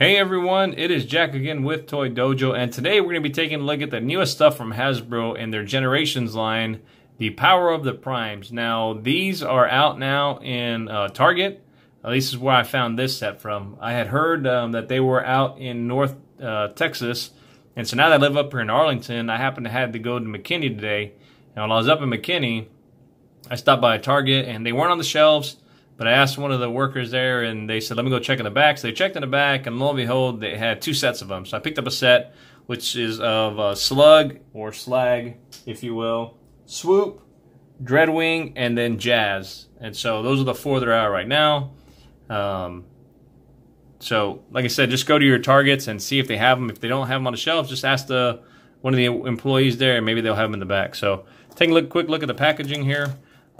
Hey everyone, it is Jack again with Toy Dojo, and today we're going to be taking a look at the newest stuff from Hasbro and their Generations line, the Power of the Primes. Now, these are out now in Target. At least is where I found this set from. I had heard that they were out in North Texas, and so now that I live up here in Arlington, I happened to have to go to McKinney today. And while I was up in McKinney, I stopped by a Target, and they weren't on the shelves. But I asked one of the workers there, and they said, let me go check in the back. So they checked in the back, and lo and behold, they had two sets of them. So I picked up a set, which is of Slug, or Slag, if you will, Swoop, Dreadwing, and then Jazz. And so those are the four that are out right now. So, like I said, just go to your Targets and see if they have them. If they don't have them on the shelves, just ask one of the employees there, and maybe they'll have them in the back. So take a quick look at the packaging here.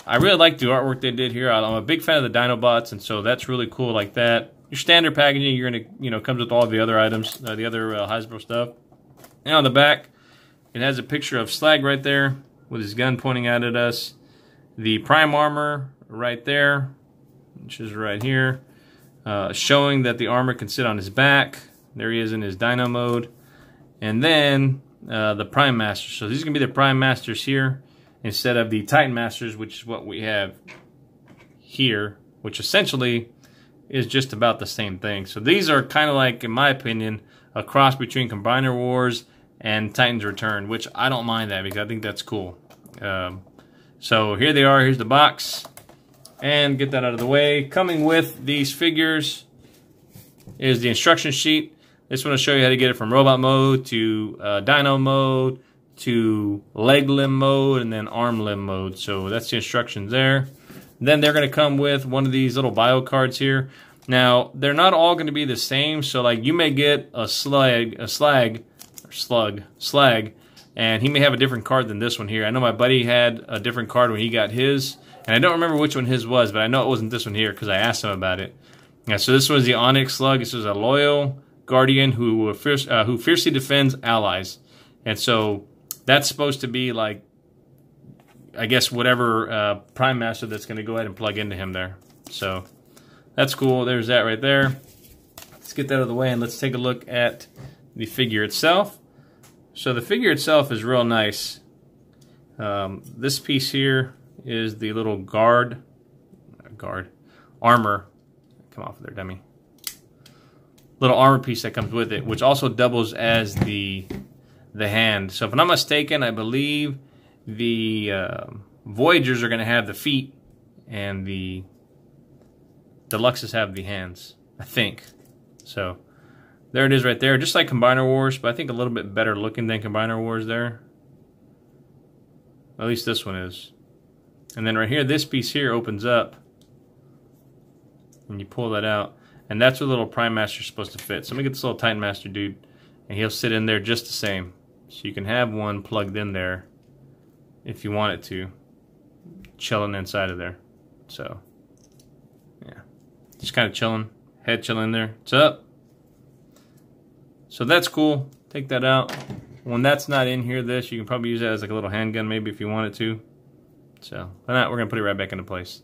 I really like the artwork they did here. I'm a big fan of the Dinobots, and so that's really cool like that. Your standard packaging, you're gonna, comes with all the other items, the other Hasbro stuff. And on the back, it has a picture of Slag right there with his gun pointing out at us. The Prime armor right there, which is right here, showing that the armor can sit on his back. There he is in his Dino mode. And then the Prime Masters. So these are gonna be the Prime Masters here, instead of the Titan Masters, which is what we have here, which essentially is just about the same thing. So these are kind of like, in my opinion, a cross between Combiner Wars and Titan's Return, which I don't mind that because I think that's cool. So here they are. Here's the box. And get that out of the way. Coming with these figures is the instruction sheet. This one will show you how to get it from robot mode to dino mode, to leg limb mode, and then arm limb mode. So that's the instructions there. Then they're going to come with one of these little bio cards here. Now, they're not all going to be the same. So like you may get a Slug, and he may have a different card than this one here. I know my buddy had a different card when he got his, and I don't remember which one his was, but I know it wasn't this one here because I asked him about it. Yeah, so this was the Onyx Slug. This was a loyal guardian who fiercely defends allies. And so that's supposed to be like, I guess, whatever Prime Master that's going to go ahead and plug into him there. So that's cool. There's that right there. Let's get that out of the way and let's take a look at the figure itself. So the figure itself is real nice. This piece here is the little armor. Come off of there, dummy. Little armor piece that comes with it, which also doubles as the hand. So if I'm not mistaken, I believe the Voyagers are going to have the feet, and the Deluxes have the hands, I think. So there it is right there, just like Combiner Wars, but I think a little bit better looking than Combiner Wars there. At least this one is. And then right here, this piece here opens up, and you pull that out, and that's where the little Prime Master is supposed to fit. So let me get this little Titan Master dude, and he'll sit in there just the same. So you can have one plugged in there if you want it to, chilling inside of there. So, yeah, just kind of chilling, head chilling there. What's up? So that's cool. Take that out. When that's not in here, you can probably use that as like a little handgun maybe if you wanted to. So, but not, we're going to put it right back into place.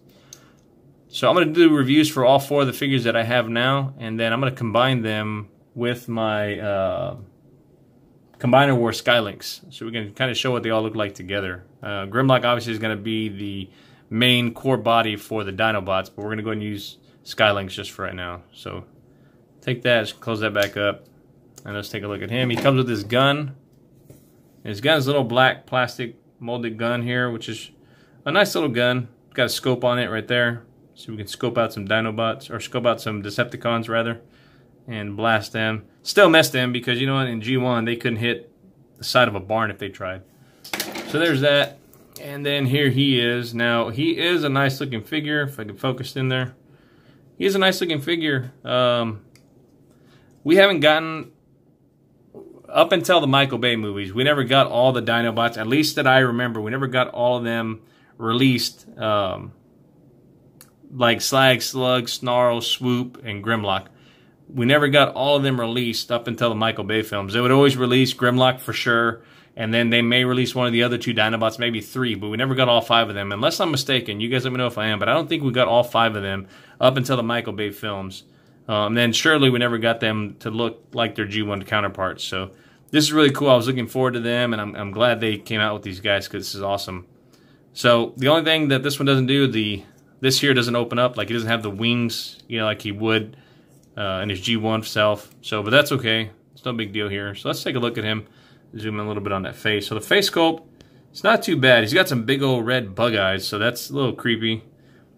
So I'm going to do reviews for all four of the figures that I have now, and then I'm going to combine them with my Combiner War Skylinks, so we can kind of show what they all look like together. Grimlock obviously is going to be the main core body for the Dinobots, but we're going to go ahead and use Skylinks just for right now. So take that, just close that back up, and let's take a look at him. He comes with his gun. His gun is a little black plastic molded gun here, which is a nice little gun. It's got a scope on it right there, so we can scope out some Dinobots, or scope out some Decepticons rather, and blast them. Still mess them because, you know what, in G1 they couldn't hit the side of a barn if they tried. So there's that. And then here he is. Now, he is a nice looking figure, if I can focus in there. He is a nice looking figure. We haven't gotten, up until the Michael Bay movies, we never got all the Dinobots, at least that I remember. We never got all of them released, like Slag, Slug, Snarl, Swoop, and Grimlock. We never got all of them released up until the Michael Bay films. They would always release Grimlock for sure, and then they may release one of the other two Dinobots, maybe three, but we never got all five of them. Unless I'm mistaken, you guys let me know if I am, but I don't think we got all five of them up until the Michael Bay films. Then surely we never got them to look like their G1 counterparts. So this is really cool. I was looking forward to them, and I'm glad they came out with these guys because this is awesome. So the only thing that this one doesn't do, this here doesn't open up. Like, he doesn't have the wings, you know, like he would in his G1 self. So, but that's okay. It's no big deal here. So let's take a look at him. Zoom in a little bit on that face. So the face sculpt, it's not too bad. He's got some big old red bug eyes, so that's a little creepy.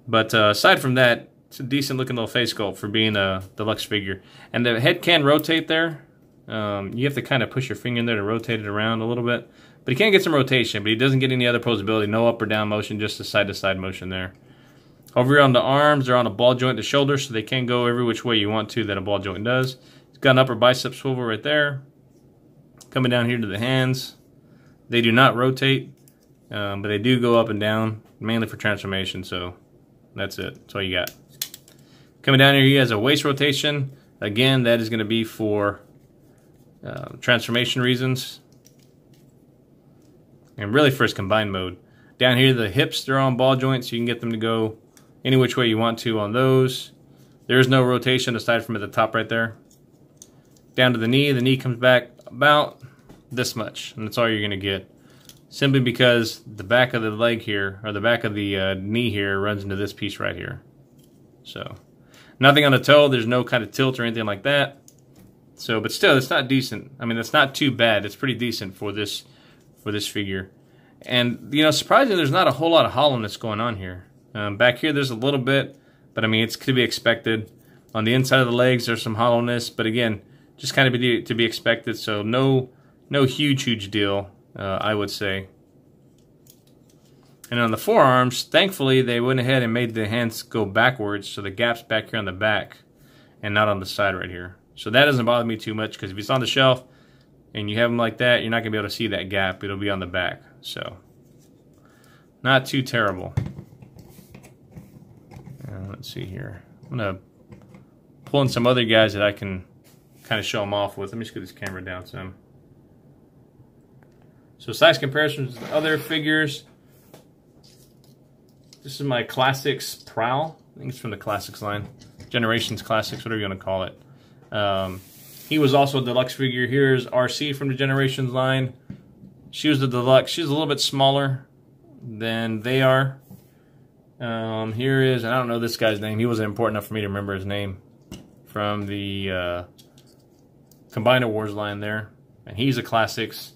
But aside from that, it's a decent looking little face sculpt for being a deluxe figure. And the head can rotate there. You have to kind of push your finger in there to rotate it around a little bit. But he can get some rotation, but he doesn't get any other posability. No up or down motion, just a side-to-side motion there. Over here on the arms, they're on a ball joint to shoulder, so they can go every which way you want to that a ball joint does. He's got an upper bicep swivel right there. Coming down here to the hands. They do not rotate, but they do go up and down, mainly for transformation, so that's it. That's all you got. Coming down here, he has a waist rotation. Again, that is going to be for transformation reasons. And really for his combined mode. Down here, the hips, they're on ball joints, so you can get them to go any which way you want to on those. There is no rotation aside from at the top right there. Down to the knee comes back about this much, and that's all you're going to get. Simply because the back of the leg here, or the back of the knee here, runs into this piece right here. So, nothing on the toe, there's no kind of tilt or anything like that. So, but still, it's not decent. I mean, it's not too bad. It's pretty decent for this figure. And, you know, surprisingly, there's not a whole lot of hollowness going on here. Back here, there's a little bit, but I mean, it's to be expected. On the inside of the legs, there's some hollowness, but again, just kind of to be expected. So no huge deal, I would say. And on the forearms, thankfully, they went ahead and made the hands go backwards, so the gap's back here on the back and not on the side right here. So that doesn't bother me too much, because if it's on the shelf and you have them like that, you're not going to be able to see that gap. It'll be on the back. So not too terrible. Let's see here. I'm going to pull in some other guys that I can kind of show them off with. Let me just get this camera down some. So size comparisons to other figures. This is my Classics Prowl. I think it's from the Classics line. Generations Classics, whatever you want to call it. He was also a deluxe figure. Here's RC from the Generations line. She was the deluxe. She's a little bit smaller than they are. Here is, and I don't know this guy's name. He wasn't important enough for me to remember his name. From the Combiner Wars line there. And he's a Classics.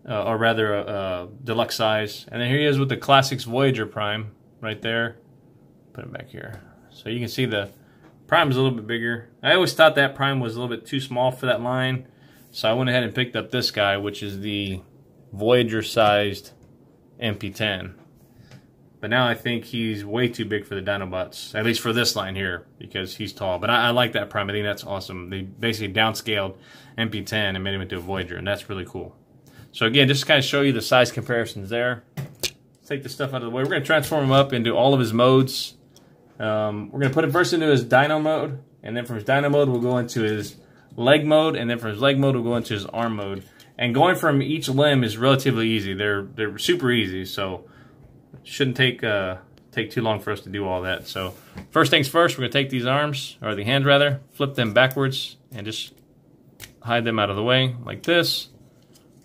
Or rather a deluxe size. And then here he is with the Classics Voyager Prime right there. Put it back here. So you can see the Prime is a little bit bigger. I always thought that Prime was a little bit too small for that line. So I went ahead and picked up this guy, which is the Voyager sized MP10. But now I think he's way too big for the Dinobots, at least for this line here, because he's tall. But I like that Prime. I think that's awesome. They basically downscaled MP10 and made him into a Voyager, and that's really cool. So again, just to kind of show you the size comparisons there. Let's take this stuff out of the way. We're going to transform him up into all of his modes. We're going to put him first into his Dino mode, and then from his Dino mode, we'll go into his leg mode, and then from his leg mode, we'll go into his arm mode. And going from each limb is relatively easy. They're super easy, so it shouldn't take too long for us to do all that. So first things first, we're going to take these arms, or the hands rather, flip them backwards, and just hide them out of the way like this.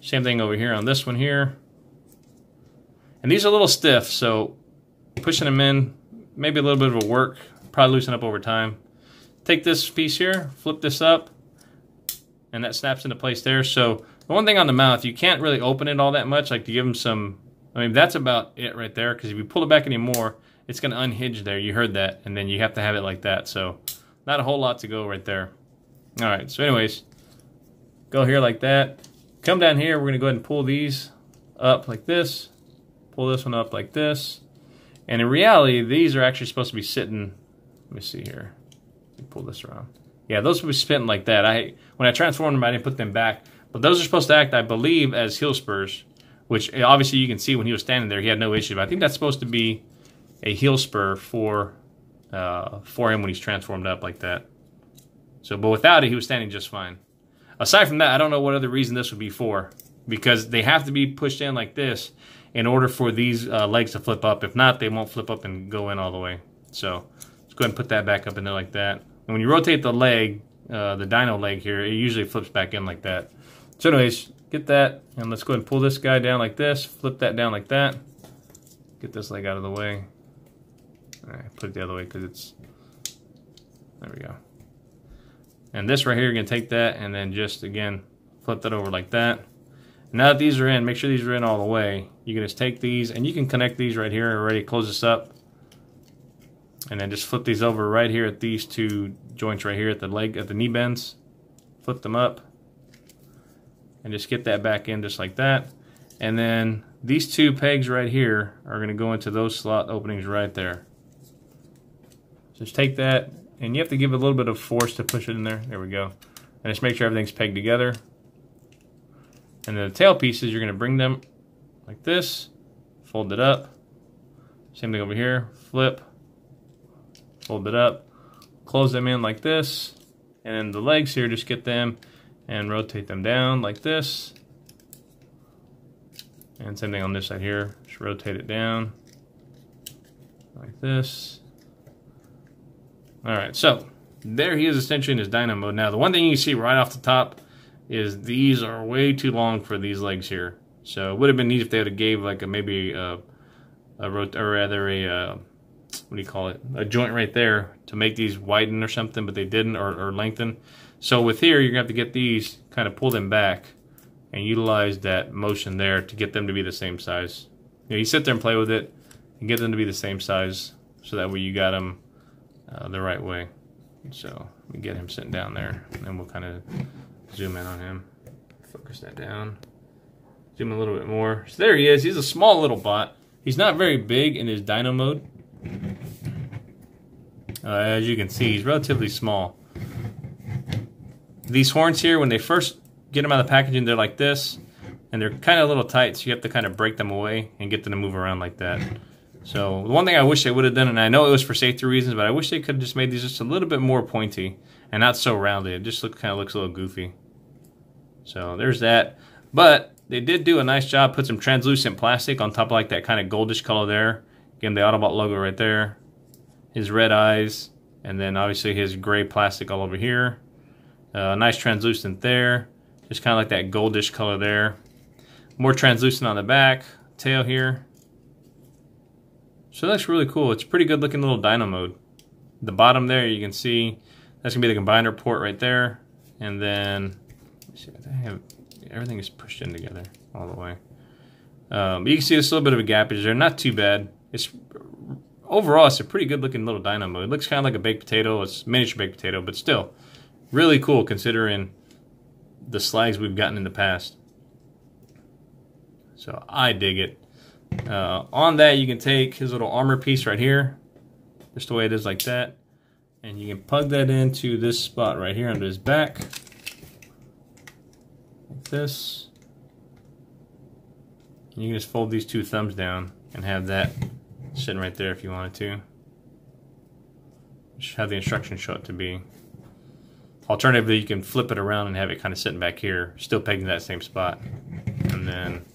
Same thing over here on this one here. And these are a little stiff, so pushing them in, maybe a little bit of a work, probably loosen up over time. Take this piece here, flip this up, and that snaps into place there. So the one thing on the mouth, you can't really open it all that much, like to give them some, I mean, that's about it right there, because if you pull it back anymore, it's going to unhinge there. You heard that, and then you have to have it like that. So not a whole lot to go right there. All right, so anyways, go here like that. Come down here, we're going to go ahead and pull these up like this. Pull this one up like this. And in reality, these are actually supposed to be sitting, let me see here. Let me pull this around. Yeah, those will be sitting like that. When I transformed them, I didn't put them back. But those are supposed to act, I believe, as heel spurs, which obviously you can see when he was standing there, he had no issue. But I think that's supposed to be a heel spur for him when he's transformed up like that. So, but without it, he was standing just fine. Aside from that, I don't know what other reason this would be for, because they have to be pushed in like this in order for these legs to flip up. If not, they won't flip up and go in all the way. So let's go ahead and put that back up in there like that. And when you rotate the leg, the dino leg here, it usually flips back in like that. So anyways, get that, and let's go ahead and pull this guy down like this, flip that down like that. Get this leg out of the way. All right, put it the other way because it's, there we go. And this right here, you're gonna take that and then just, again, flip that over like that. Now that these are in, make sure these are in all the way. You can just take these, and you can connect these right here already, close this up. And then just flip these over right here at these two joints right here at the leg, at the knee bends. Flip them up. And just get that back in just like that. And then these two pegs right here are gonna go into those slot openings right there. Just take that, and you have to give it a little bit of force to push it in there. There we go. And just make sure everything's pegged together. And then the tail pieces, you're going to bring them like this, fold it up. Same thing over here, flip, fold it up, close them in like this. And then the legs here, just get them and rotate them down like this. And same thing on this side here, just rotate it down like this. All right, so there he is essentially in his dino mode. Now, the one thing you can see right off the top is these are way too long for these legs here. So it would have been neat if they would have gave like maybe a what do you call it? A joint right there to make these widen or something, but they didn't, or lengthen. So with here, you're gonna have to get these, kind of pull them back and utilize that motion there to get them to be the same size. You sit there and play with it and get them to be the same size, so that way you got them the right way. So we get him sitting down there, and then we'll kind of zoom in on him. Focus that down. Zoom a little bit more. So there he is. He's a small little bot. He's not very big in his dino mode. As you can see, he's relatively small. These horns here, when they first get them out of the packaging, they're like this, and they're kind of a little tight, so you have to kind of break them away and get them to move around like that. So the one thing I wish they would have done, and I know it was for safety reasons, but I wish they could have just made these just a little bit more pointy and not so rounded. It just kind of looks a little goofy. So there's that. But they did do a nice job, put some translucent plastic on top of like that kind of goldish color there. Again, the Autobot logo right there. His red eyes, and then obviously his gray plastic all over here. Nice translucent there. Just kind of like that goldish color there. More translucent on the back. Tail here. So that's really cool. It's a pretty good looking little dino mode. The bottom there, you can see that's gonna be the combiner port right there. And then, let's see, everything is pushed in together all the way. You can see there's a little bit of a gappage there. Not too bad. Overall, it's a pretty good looking little dino mode. It looks kind of like a baked potato. It's miniature baked potato, but still really cool considering the Slags we've gotten in the past. So I dig it. On that, you can take his little armor piece right here, just the way it is like that, and you can plug that into this spot right here under his back, like this. And you can just fold these two thumbs down and have that sitting right there if you wanted to. Just have the instructions show it to be. Alternatively, you can flip it around and have it kind of sitting back here, still pegging that same spot. And then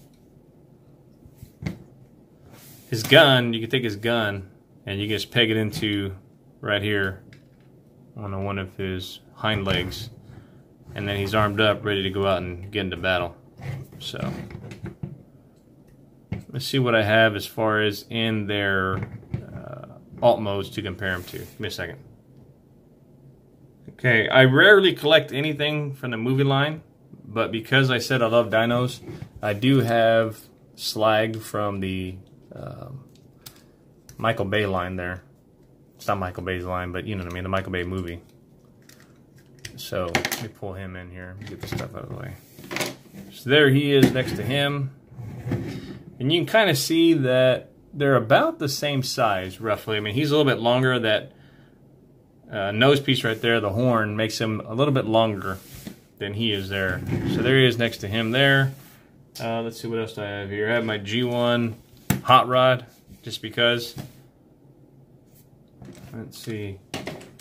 his gun, you can take his gun and you can just peg it into right here on one of his hind legs, and then he's armed up, ready to go out and get into battle. So let's see what I have as far as in their alt modes to compare them to. Give me a second. Okay, I rarely collect anything from the movie line, but because I said I love dinos, I do have Slag from the Michael Bay line there. It's not Michael Bay's line, but you know what I mean, the Michael Bay movie. So let me pull him in here, get this stuff out of the way. So there he is next to him. And you can kind of see that they're about the same size, roughly. I mean, he's a little bit longer. That nose piece right there, the horn, makes him a little bit longer than he is there. So there he is next to him there. Let's see what else I have here. I have my G1 hot rod, just because. Let's see.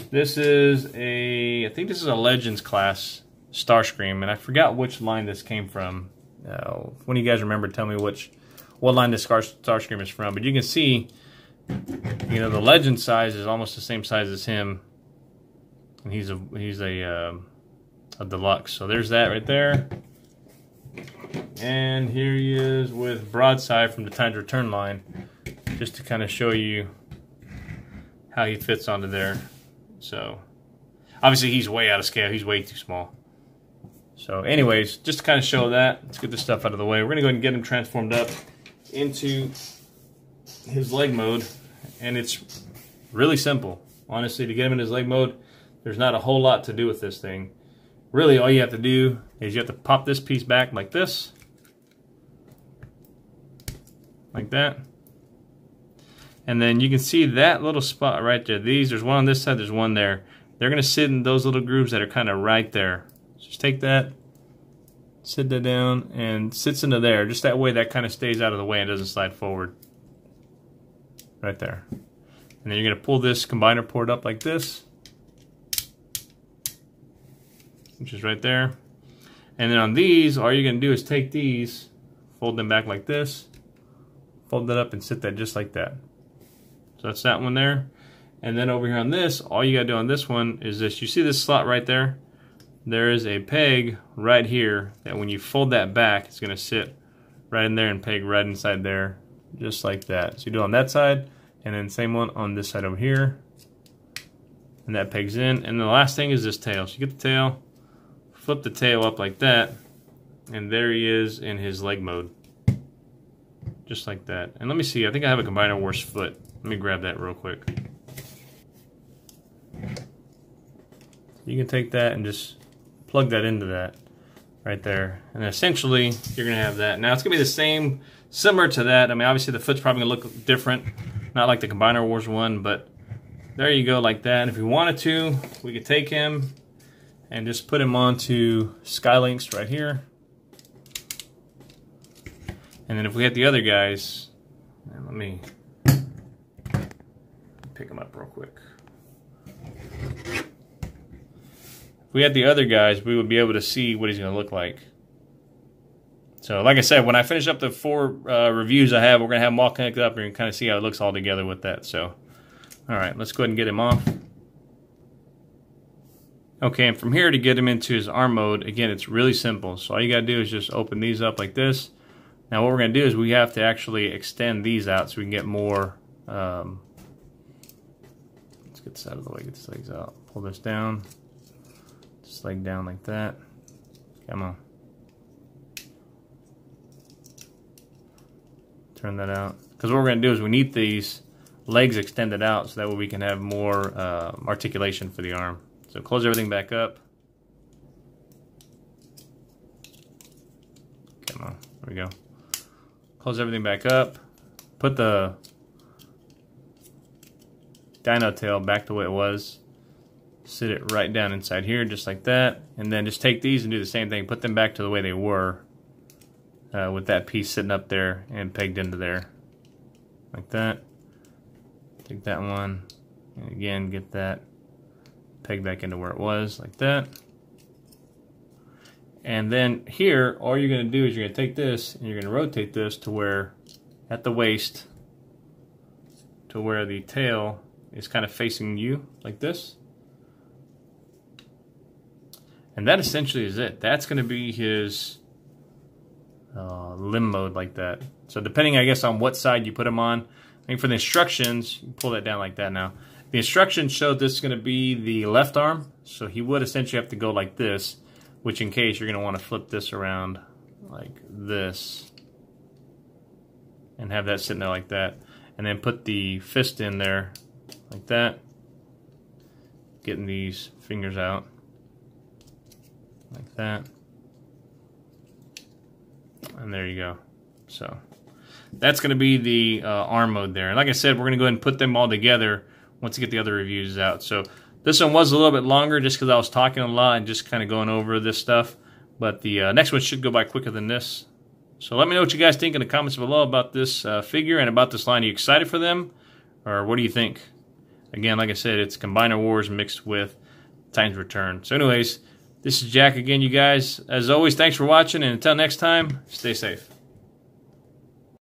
This is I think this is a Legends class Starscream, and I forgot which line this came from. When you guys remember, tell me what line this Starscream is from. But you can see, you know, the Legend size is almost the same size as him. and he's a deluxe. So there's that right there. And here he is with Broadside from the Times Return line, just to kind of show you how he fits onto there. So obviously he's way out of scale. He's way too small. So anyways, just to kind of show that, let's get this stuff out of the way. We're going to go ahead and get him transformed up into his leg mode. And it's really simple. Honestly, to get him in his leg mode, there's not a whole lot to do with this thing. Really, all you have to do is you have to pop this piece back like this. Like that. And then you can see that little spot right there. There's one on this side, there's one there. They're going to sit in those little grooves that are kind of right there. Just take that, sit that down, and sits into there. Just that way that kind of stays out of the way and doesn't slide forward. Right there. And then you're going to pull this combiner port up like this, which is right there. And then on these, all you're going to do is take these, fold them back like this, fold that up and sit that just like that. So that's that one there. And then over here on this, all you got to do on this one is this. You see this slot right there? There is a peg right here that when you fold that back, it's going to sit right in there and peg right inside there, just like that. So you do it on that side, and then same one on this side over here. And that pegs in. And the last thing is this tail. So you get the tail, flip the tail up like that, and there he is in his leg mode. Just like that. And let me see, I think I have a Combiner Wars foot. Let me grab that real quick. You can take that and just plug that into that right there. And essentially, you're going to have that. Now, it's going to be the same, similar to that. I mean, obviously, the foot's probably going to look different. Not like the Combiner Wars one, but there you go, like that. And if we wanted to, we could take him and just put him onto Skylinks right here. And then if we had the other guys, let me pick him up real quick. If we had the other guys, we would be able to see what he's going to look like. So like I said, when I finish up the 4 reviews I have, we're going to have them all connected up and you can kind of see how it looks all together with that. So, all right, let's go ahead and get him off. Okay, and from here to get him into his arm mode, again, it's really simple. So all you got to do is just open these up like this. Now what we're going to do is we have to actually extend these out so we can get more. Let's get this out of the way, get the legs out. Pull this down. Just leg down like that. Come on. Turn that out. Because what we're going to do is we need these legs extended out so that way we can have more articulation for the arm. So close everything back up. Come on. There we go. Close everything back up. Put the dino tail back the way it was. Sit it right down inside here just like that, and then just take these and do the same thing, put them back to the way they were with that piece sitting up there and pegged into there like that. Take that one and again get that pegged back into where it was like that. And then here all you're going to do is you're going to take this and you're going to rotate this to where at the waist to where the tail is kind of facing you like this. And that essentially is it. That's going to be his limb mode like that. So depending, I guess, on what side you put him on. I think for the instructions, you pull that down like that now. The instructions show this is going to be the left arm. So he would essentially have to go like this, which in case you're going to want to flip this around like this. And have that sitting there like that. And then put the fist in there like that. Getting these fingers out. Like that. And there you go. So that's going to be the arm mode there. And like I said, we're going to go ahead and put them all together once we get the other reviews out. So this one was a little bit longer just because I was talking a lot and just kind of going over this stuff. But the next one should go by quicker than this. So let me know what you guys think in the comments below about this figure and about this line. Are you excited for them? Or what do you think? Again, like I said, it's Combiner Wars mixed with Titan's Return. So anyways, this is Jack again, you guys. As always, thanks for watching, and until next time, stay safe.